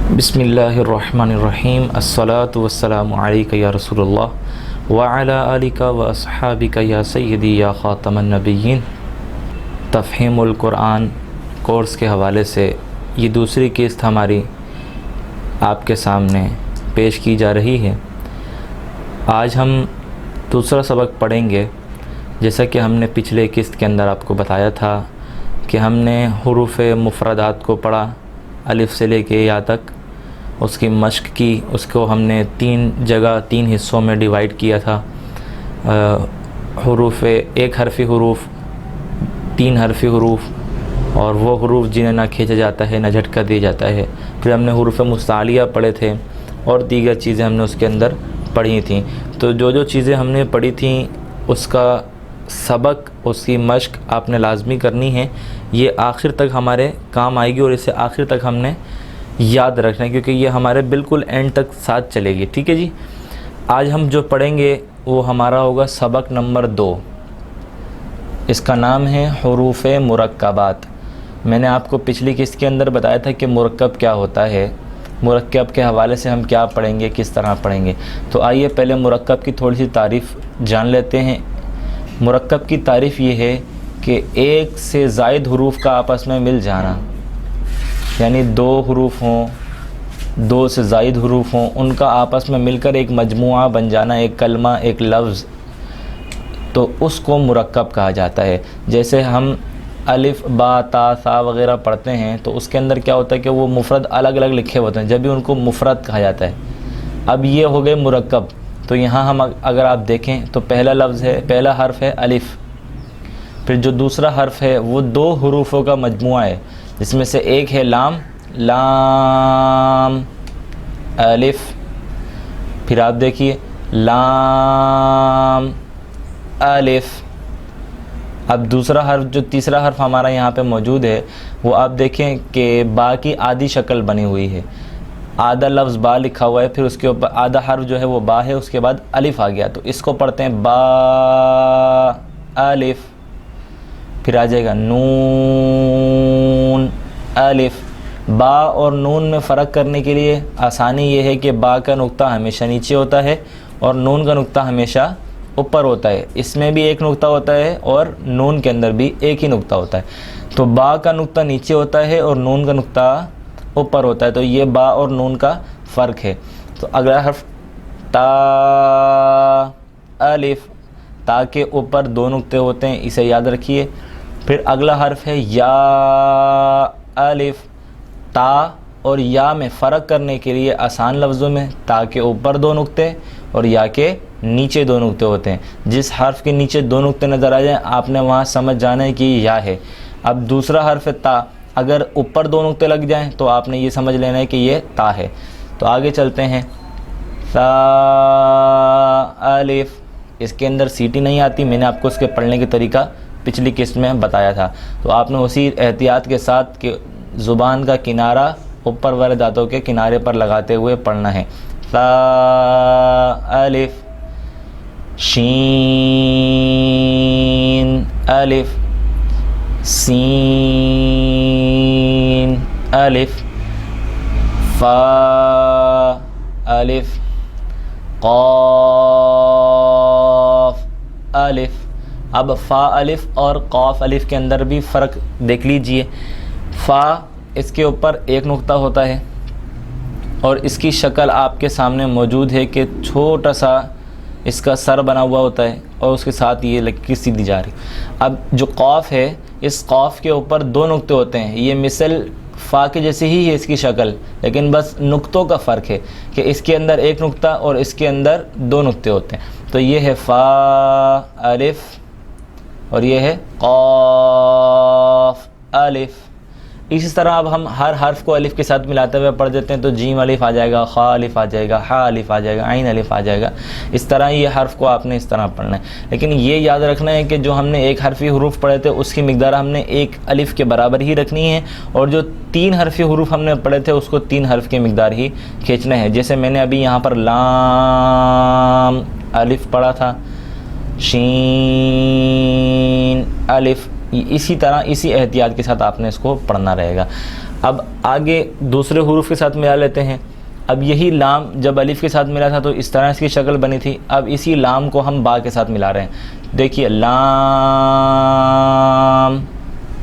بسم اللہ الرحمن الرحیم الصلاۃ والسلام علیک یا رسول اللہ وعلی آلک و اصحابک یا سیدی یا خاتم النبیین۔ تفہیم القرآن کورس کے حوالے سے یہ دوسری قسط ہماری آپ کے سامنے پیش کی جا رہی ہے۔ آج ہم دوسرا سبق پڑھیں گے۔ جیسا کہ ہم نے پچھلے قسط کے اندر آپ کو بتایا تھا کہ ہم نے حروف مفردات کو پڑھا الف سے لے کے یا تک، اس کی مشق کی، اس کو ہم نے تین حصوں میں ڈیوائیڈ کیا تھا۔ حروف ایک حرفی حروف، 3 حرفی حروف، اور وہ حروف جنہیں نہ کھینچا جاتا ہے نہ جھٹکا دیا جاتا ہے۔ پھر ہم نے حروف مستعلیہ پڑھے تھے اور دیگر چیزیں ہم نے اس کے اندر پڑھی تھیں۔ تو جو چیزیں ہم نے پڑھی تھیں اس کا سبق، اس کی مشق آپ نے لازمی کرنی ہے۔ یہ آخر تک ہمارے کام آئے گی اور اسے آخر تک ہم نے یاد رکھنا ہے، کیونکہ یہ ہمارے بالکل اینڈ تک ساتھ چلے گی۔ ٹھیک ہے جی۔ آج ہم جو پڑھیں گے وہ ہمارا ہوگا سبق نمبر 2۔ اس کا نام ہے حروف مرکبات۔ میں نے آپ کو پچھلی قسط کے اندر بتایا تھا کہ مرکب کیا ہوتا ہے، مرکب کے حوالے سے ہم کیا پڑھیں گے، کس طرح پڑھیں گے۔ تو آئیے پہلے مرکب کی تھوڑی سی تعریف جان لیتے ہیں۔ مرکب کی تعریف یہ ہے کہ ایک سے زائد حروف کا آپس میں مل جانا، یعنی 2 حروف ہوں، 2 سے زائد حروف ہوں، ان کا آپس میں مل کر ایک مجموعہ بن جانا، ایک کلمہ، ایک لفظ، تو اس کو مرکب کہا جاتا ہے۔ جیسے ہم الف با تا سا وغیرہ پڑھتے ہیں تو اس کے اندر کیا ہوتا ہے کہ وہ مفرد الگ الگ لکھے ہوتے ہیں، جب بھی ان کو مفرد کہا جاتا ہے۔ اب یہ ہو گئے مرکب۔ تو یہاں ہم اگر آپ دیکھیں تو پہلا حرف ہے الف، پھر جو دوسرا حرف ہے وہ 2 حروفوں کا مجموعہ ہے، جس میں سے ایک ہے لام، لام الف، پھر آپ دیکھیے لام الف۔ اب دوسرا حرف، جو تیسرا حرف ہمارا یہاں پہ موجود ہے، وہ آپ دیکھیں کہ با کی آدھی شکل بنی ہوئی ہے، آدھا لفظ با لکھا ہوا ہے، پھر اس کے اوپر آدھا حرف جو ہے وہ با ہے، اس کے بعد الف آ گیا، تو اس کو پڑھتے ہیں با الف۔ پھر آ جائے گا نون الف۔ با اور نون میں فرق کرنے کے لیے آسانی یہ ہے کہ با کا نقطہ ہمیشہ نیچے ہوتا ہے اور نون کا نقطہ ہمیشہ اوپر ہوتا ہے۔ اس میں بھی ایک نقطہ ہوتا ہے اور نون کے اندر بھی ایک ہی نقطہ ہوتا ہے۔ تو با کا نقطہ نیچے ہوتا ہے اور نون کا نقطہ اوپر ہوتا ہے، تو یہ با اور نون کا فرق ہے۔ تو اگلا حرف تا الف، تا کے اوپر 2 نقطے ہوتے ہیں، اسے یاد رکھیے۔ پھر اگلا حرف ہے یا الف۔ تا اور یا میں فرق کرنے کے لیے آسان لفظوں میں تا کے اوپر 2 نقطے اور یا کے نیچے 2 نقطے ہوتے ہیں۔ جس حرف کے نیچے 2 نقطے نظر آ جائیں آپ نے وہاں سمجھ جانا ہے کہ یہ یا ہے۔ اب دوسرا حرف ہے تا، اگر اوپر 2 نقطے لگ جائیں تو آپ نے یہ سمجھ لینا ہے کہ یہ تا ہے۔ تو آگے چلتے ہیں، سا الف۔ اس کے اندر سیٹی نہیں آتی، میں نے آپ کو اس کے پڑھنے کا طریقہ پچھلی قسط میں بتایا تھا، تو آپ نے اسی احتیاط کے ساتھ کہ زبان کا کنارہ اوپر والے دانتوں کے کنارے پر لگاتے ہوئے پڑھنا ہے۔ سا الف، شین الف، سین الف، فا الف، قاف الف۔ اب فا الف اور قاف الف کے اندر بھی فرق دیکھ لیجئے۔ فا اس کے اوپر ایک نقطہ ہوتا ہے اور اس کی شکل آپ کے سامنے موجود ہے کہ چھوٹا سا اس کا سر بنا ہوا ہوتا ہے اور اس کے ساتھ یہ لکیر سیدھی جا رہی۔ اب جو قاف ہے، اس قاف کے اوپر 2 نقطے ہوتے ہیں، یہ مثل فا کے جیسے ہی ہے اس کی شکل، لیکن بس نقطوں کا فرق ہے کہ اس کے اندر ایک نقطہ اور اس کے اندر 2 نقطے ہوتے ہیں۔ تو یہ ہے فا الف اور یہ ہے قاف الف۔ اسی طرح اب ہم ہر حرف کو الف کے ساتھ ملاتے ہوئے پڑھ دیتے ہیں، تو جیم الف آ جائے گا، خا الف آ جائے گا، ہا الف آ جائے گا، عین الف آ جائے گا۔ اس طرح یہ حرف کو آپ نے اس طرح پڑھنا ہے، لیکن یہ یاد رکھنا ہے کہ جو ہم نے 1 حرفی حروف پڑھے تھے اس کی مقدار ہم نے 1 الف کے برابر ہی رکھنی ہے، اور جو 3 حرفی حروف ہم نے پڑھے تھے اس کو 3 حرف کی مقدار ہی کھینچنا ہے۔ جیسے میں نے ابھی یہاں پر لام الف پڑھا تھا، شین الف، اسی طرح اسی احتیاط کے ساتھ آپ نے اس کو پڑھنا رہے گا۔ اب آگے دوسرے حروف کے ساتھ ملا لیتے ہیں. اب یہی لام جب الف کے ساتھ ملا تھا تو اس طرح اس کی شکل بنی تھی. اب اسی لام کو ہم با کے ساتھ ملا رہے ہیں. دیکھیے لام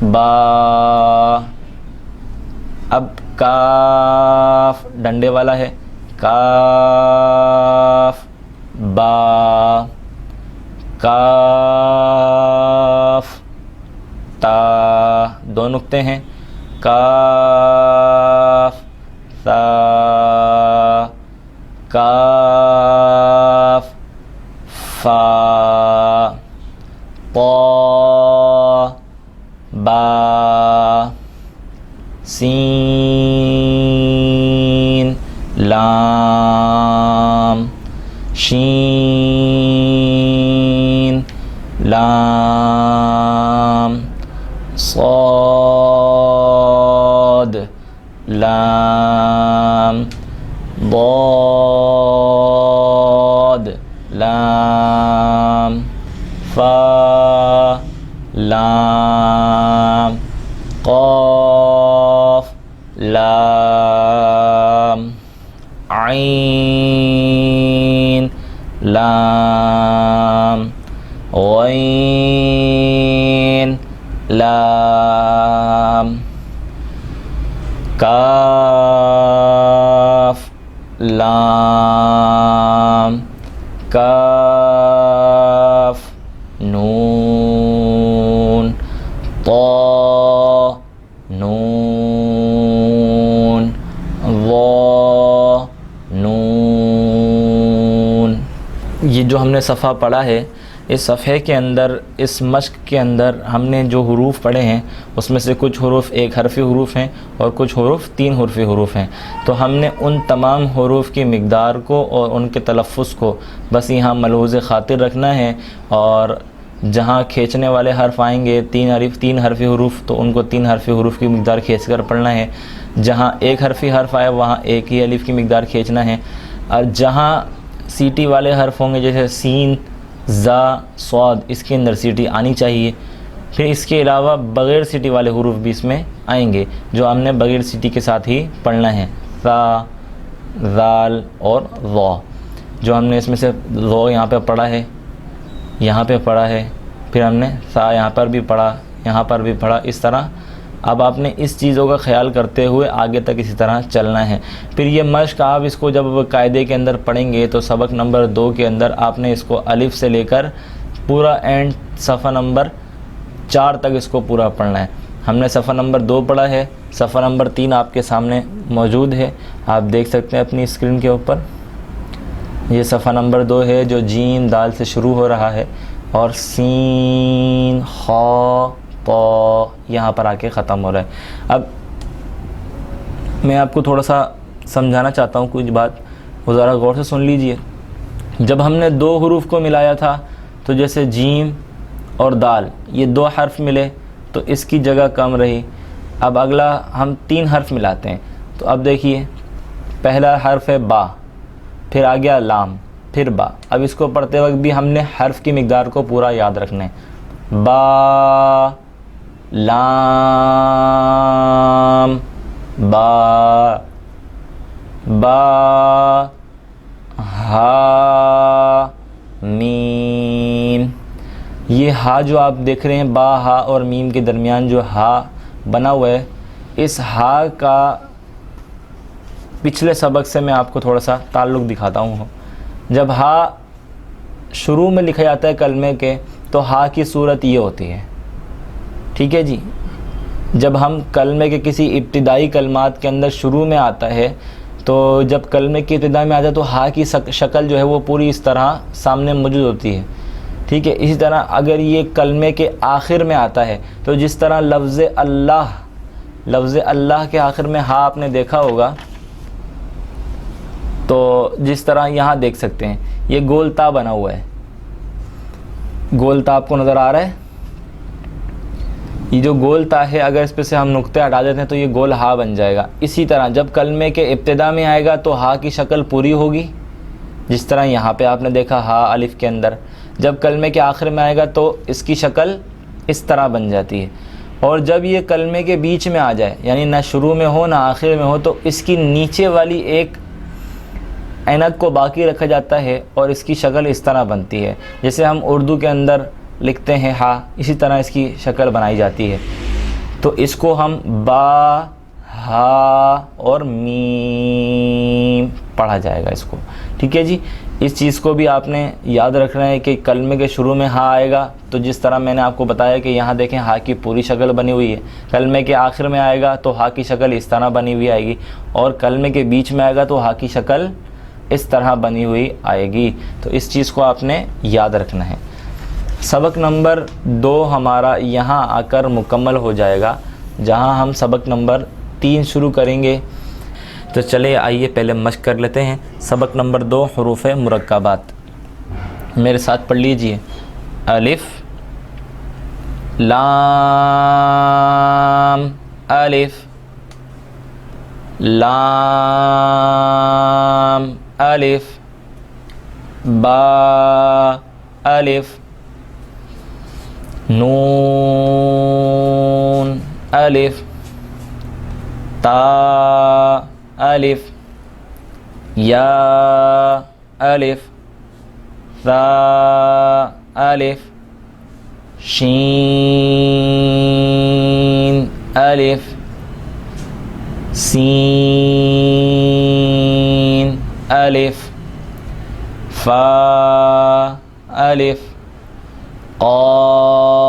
با. اب کاف ڈنڈے والا ہے, کاف با, کاف تا, دو نقطے ہیں, کاف تا, کاف فا, طا با, سین لام, شین لام, صاد لام, ضاد لام, فا لام, قاف لام, عین لام, غین لام, کاف لام, کاف نون, طا نون, ظا نون. یہ جو ہم نے صفحہ پڑھا ہے, اس صفحے کے اندر, اس مشق کے اندر ہم نے جو حروف پڑھے ہیں اس میں سے کچھ حروف ایک حرفی حروف ہیں اور کچھ حروف تین حرفی حروف ہیں. تو ہم نے ان تمام حروف کی مقدار کو اور ان کے تلفظ کو بس یہاں ملحوظ خاطر رکھنا ہے, اور جہاں کھینچنے والے حرف آئیں گے تین حرفی حروف, تو ان کو تین حرفی حروف کی مقدار کھینچ کر پڑھنا ہے. جہاں ایک حرفی حرف آئے وہاں ایک ہی الف کی مقدار کھینچنا ہے. اور جہاں سیٹی والے حرف ہوں گے جیسے سین, زا, صاد, اس کے اندر سیٹی آنی چاہیے. پھر اس کے علاوہ بغیر سیٹی والے حروف بھی اس میں آئیں گے جو ہم نے بغیر سیٹی کے ساتھ ہی پڑھنا ہے. ثا, ذال اور ظا. جو ہم نے اس میں سے ظا یہاں پہ پڑھا ہے, یہاں پہ پڑھا ہے, پھر ہم نے ثا یہاں پر بھی پڑھا, یہاں پر بھی پڑھا, اس طرح. اب آپ نے اس چیزوں کا خیال کرتے ہوئے آگے تک اسی طرح چلنا ہے. پھر یہ مشق آپ اس کو جب قاعدے کے اندر پڑھیں گے تو سبق نمبر 2 کے اندر آپ نے اس کو الف سے لے کر پورا اینڈ صفحہ نمبر 4 تک اس کو پورا پڑھنا ہے. ہم نے صفحہ نمبر 2 پڑھا ہے, صفحہ نمبر 3 آپ کے سامنے موجود ہے, آپ دیکھ سکتے ہیں اپنی اسکرین کے اوپر. یہ صفحہ نمبر 2 ہے جو جیم دال سے شروع ہو رہا ہے اور سین خا طا یہاں پر آ کے ختم ہو رہا ہے. اب میں آپ کو تھوڑا سا سمجھانا چاہتا ہوں کچھ بات, وہ ذرا غور سے سن لیجئے. جب ہم نے 2 حروف کو ملایا تھا تو جیسے جیم اور دال یہ 2 حرف ملے تو اس کی جگہ کم رہی. اب اگلا ہم 3 حرف ملاتے ہیں, تو اب دیکھیے پہلا حرف ہے با, پھر آ گیا لام, پھر با. اب اس کو پڑھتے وقت بھی ہم نے حرف کی مقدار کو پورا یاد رکھنا ہے. با, لام, با, با, ہا, میم. یہ ہا جو آپ دیکھ رہے ہیں, با, ہا اور میم کے درمیان جو ہا بنا ہوا ہے, اس ہا کا پچھلے سبق سے میں آپ کو تھوڑا سا تعلق دکھاتا ہوں. جب ہا شروع میں لکھا جاتا ہے کلمے کے تو ہا کی صورت یہ ہوتی ہے, ٹھیک ہے جی. جب ہم کلمے کے کسی ابتدائی کلمات کے اندر شروع میں آتا ہے تو جب کلمے کی ابتدا میں آتا ہے تو ہا کی شکل جو ہے وہ پوری اس طرح سامنے موجود ہوتی ہے, ٹھیک ہے. اسی طرح اگر یہ کلمے کے آخر میں آتا ہے تو جس طرح لفظ اللہ کے آخر میں ہا آپ نے دیکھا ہوگا, تو جس طرح یہاں دیکھ سکتے ہیں یہ گول تا بنا ہوا ہے, گول تا آپ کو نظر آ رہا ہے. یہ جو گول تا ہے اگر اس پہ سے ہم نقطے ہٹا دیتے ہیں تو یہ گول ہا بن جائے گا. اسی طرح جب کلمے کے ابتدا میں آئے گا تو ہا کی شکل پوری ہوگی, جس طرح یہاں پہ آپ نے دیکھا ہا الف کے اندر. جب کلمے کے آخر میں آئے گا تو اس کی شکل اس طرح بن جاتی ہے. اور جب یہ کلمے کے بیچ میں آ جائے، یعنی نہ شروع میں ہو نہ آخر میں ہو، تو اس کی نیچے والی ایک عینت کو باقی رکھا جاتا ہے اور اس کی شکل اس طرح بنتی ہے، جیسے ہم اردو کے اندر لکھتے ہیں ہا، اسی طرح اس کی شکل بنائی جاتی ہے۔ تو اس کو ہم با، ہا اور میم پڑھا جائے گا اس کو، ٹھیک ہے جی۔ اس چیز کو بھی آپ نے یاد رکھنا ہے کہ کلمے کے شروع میں ہا آئے گا تو جس طرح میں نے آپ کو بتایا کہ یہاں دیکھیں ہا کی پوری شکل بنی ہوئی ہے، کلمے کے آخر میں آئے گا تو ہا کی شکل اس طرح بنی ہوئی آئے گی، اور کلمے کے بیچ میں آئے گا تو ہا کی شکل اس طرح بنی ہوئی آئے گی۔ تو اس چیز کو آپ نے یاد رکھنا ہے۔ سبق نمبر 2 ہمارا یہاں آ کر مکمل ہو جائے گا، جہاں ہم سبق نمبر 3 شروع کریں گے۔ تو چلے آئیے پہلے مشق کر لیتے ہیں۔ سبق نمبر 2 حروف مرکبات، میرے ساتھ پڑھ لیجئے۔ الف لام الف لام الف با الف نون الف تا الف یا الف ثا الف شین الف سین الف فا الف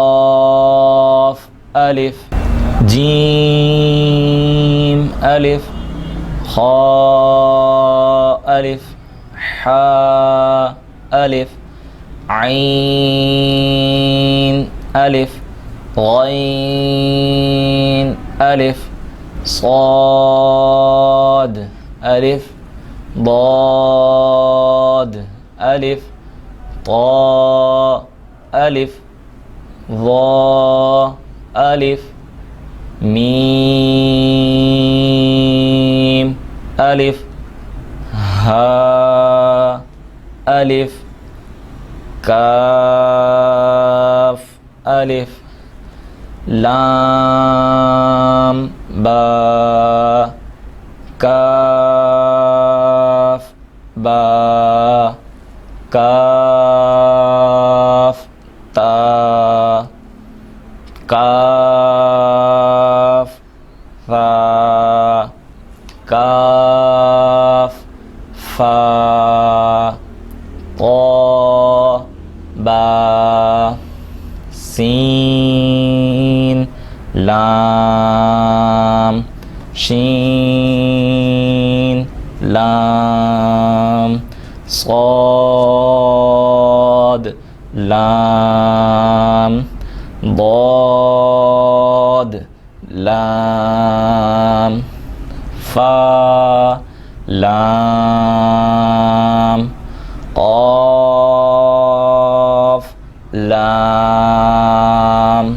قاف الف جیم الف خا الف حا الف عین الف غین الف صاد الف ضاد الف طا الف ظا الف میم الف ہا الف کاف الف لام با کاف با کاف تا کاف فا کاف فا طا با سین لام شین لام صاد لام ضاد لام فا لام قاف لام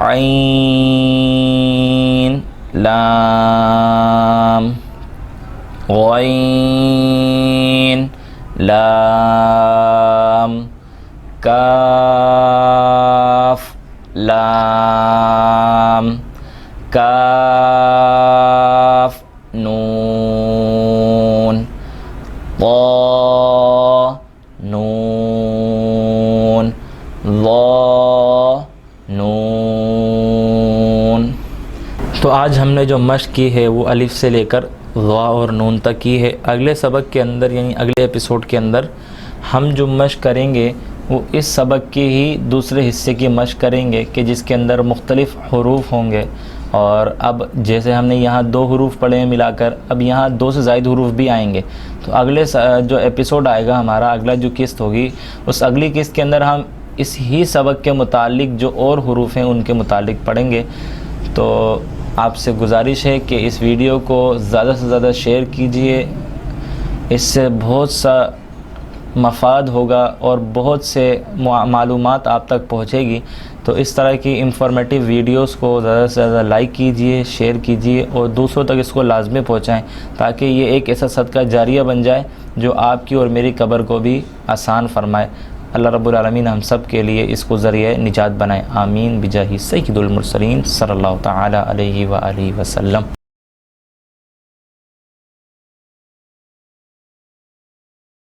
عین لام غین لام کاف لام کاف نون طا نون ظا نون۔ تو آج ہم نے جو مشق کی ہے وہ الف سے لے کر ظا اور نون تک کی ہے۔ اگلے سبق کے اندر یعنی اگلے ایپیسوڈ کے اندر ہم جو مشق کریں گے وہ اس سبق کے ہی دوسرے حصے کی مشق کریں گے کہ جس کے اندر مختلف حروف ہوں گے، اور اب جیسے ہم نے یہاں 2 حروف پڑھے ہیں ملا کر، اب یہاں 2 سے زائد حروف بھی آئیں گے۔ تو اگلے جو ایپیسوڈ آئے گا ہمارا، اگلا جو قسط ہوگی، اس اگلی قسط کے اندر ہم اس ہی سبق کے متعلق جو اور حروف ہیں ان کے متعلق پڑھیں گے۔ تو آپ سے گزارش ہے کہ اس ویڈیو کو زیادہ سے زیادہ شیئر کیجئے، اس سے بہت سا مفاد ہوگا اور بہت سے معلومات آپ تک پہنچے گی۔ تو اس طرح کی انفارمیٹیو ویڈیوز کو زیادہ سے زیادہ لائک کیجئے، شیئر کیجئے اور دوسروں تک اس کو لازمی پہنچائیں، تاکہ یہ ایک ایسا صدقہ جاریہ بن جائے جو آپ کی اور میری قبر کو بھی آسان فرمائے۔ اللہ رب العالمین ہم سب کے لیے اس کو ذریعہ نجات بنائے، آمین بجاہ سید المرسلین صلی اللہ تعالی علیہ وآلہ وسلم۔